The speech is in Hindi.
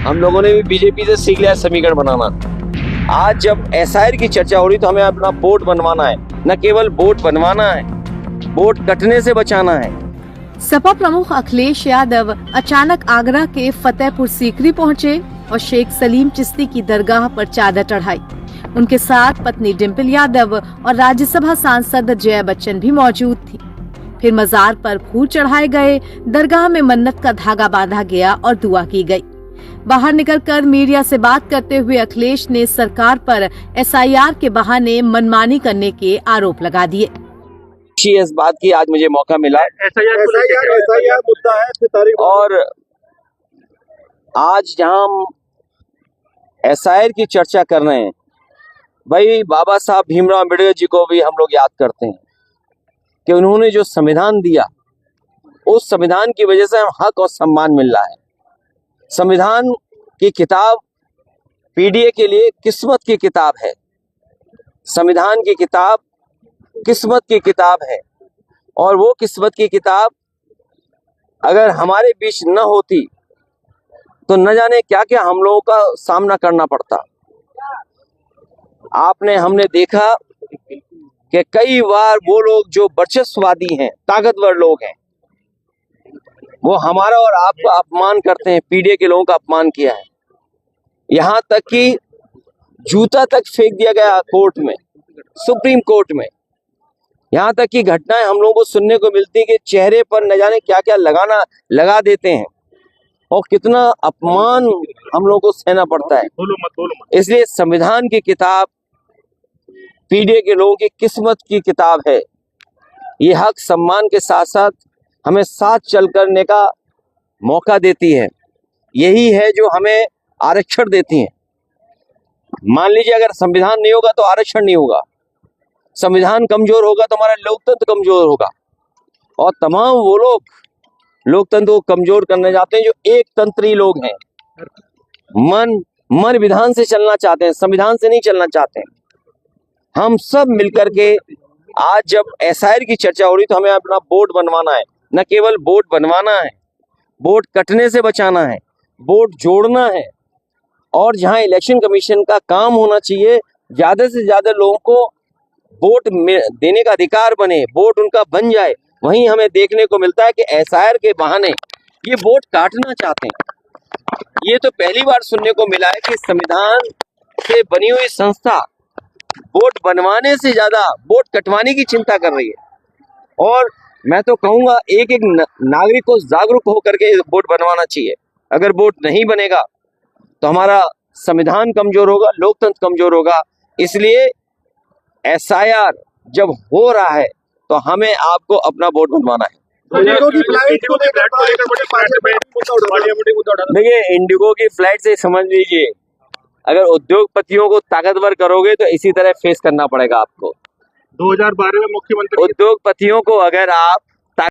हम लोगों ने भी बीजेपी से सीख लिया है समीकरण बनाना। आज जब एसआईआर की चर्चा हो रही तो हमें अपना बोर्ड बनवाना है, न केवल बोर्ड बनवाना है, बोर्ड कटने से बचाना है। सपा प्रमुख अखिलेश यादव अचानक आगरा के फतेहपुर सीकरी पहुंचे और शेख सलीम चिश्ती की दरगाह पर चादर चढ़ाई। उनके साथ पत्नी डिम्पल यादव और राज्यसभा सांसद जया बच्चन भी मौजूद थी। फिर मजार पर फूल चढ़ाए गए, दरगाह में मन्नत का धागा बांधा गया और दुआ की गई। बाहर निकलकर मीडिया से बात करते हुए अखिलेश ने सरकार पर एसआईआर के बहाने मनमानी करने के आरोप लगा दिए। इस बात की आज मुझे मौका मिला एसआईआर मुद्दा है और आज जहां हम एसआईआर की चर्चा कर रहे हैं, भाई बाबा साहब भीमराव अम्बेडकर जी को भी हम लोग याद करते हैं कि उन्होंने जो संविधान दिया, उस संविधान की वजह से हम हक और सम्मान मिल रहा है। संविधान की किताब पीडीए के लिए किस्मत की किताब है। संविधान की किताब किस्मत की किताब है और वो किस्मत की किताब अगर हमारे बीच न होती तो न जाने क्या क्या हम लोगों का सामना करना पड़ता। हमने देखा कि कई बार वो लोग जो वर्चस्ववादी हैं, ताकतवर लोग हैं, वो हमारा और आपका अपमान करते हैं। पीडीए के लोगों का अपमान किया है, यहाँ तक कि जूता तक फेंक दिया गया कोर्ट में, सुप्रीम कोर्ट में। यहाँ तक कि घटनाएं हम लोगों को सुनने को मिलती है कि चेहरे पर न जाने क्या क्या लगा देते हैं और कितना अपमान हम लोगों को सहना पड़ता है। इसलिए संविधान की किताब पीडीए के लोगों की किस्मत की किताब है। ये हक सम्मान के साथ साथ हमें साथ चल करने का मौका देती है। यही है जो हमें आरक्षण देती है। मान लीजिए अगर संविधान नहीं होगा तो आरक्षण नहीं होगा, संविधान कमजोर होगा तो हमारा लोकतंत्र कमजोर होगा। और तमाम वो लोग लोकतंत्र को कमजोर करने जाते हैं जो एक तंत्री लोग हैं, मन विधान से चलना चाहते हैं, संविधान से नहीं चलना चाहते हैं। हम सब मिलकर के आज जब एसआईआर की चर्चा हो रही तो हमें अपना बोर्ड बनवाना है, न केवल बोर्ड बनवाना है, बोर्ड कटने से बचाना है, बोर्ड जोड़ना है। और जहां इलेक्शन कमीशन का काम होना चाहिए, ज्यादा से ज्यादा लोगों को वोट देने का अधिकार बने, वोट उनका बन जाए, वहीं हमें देखने को मिलता है कि एसआईआर के बहाने ये वोट काटना चाहते हैं। ये तो पहली बार सुनने को मिला है कि संविधान से बनी हुई संस्था वोट बनवाने से ज्यादा वोट कटवाने की चिंता कर रही है। और मैं तो कहूंगा एक एक नागरिक को जागरूक होकर के वोट बनवाना चाहिए। अगर वोट नहीं बनेगा तो हमारा संविधान कमजोर होगा, लोकतंत्र कमजोर होगा। इसलिए एसआईआर जब हो रहा है तो हमें आपको अपना वोट बनवाना है। देखिए, इंडिगो की फ्लाइट से समझ लीजिए, अगर उद्योगपतियों को ताकतवर करोगे तो इसी तरह फेस करना पड़ेगा आपको। 2012 में मुख्यमंत्री उद्योगपतियों को अगर आप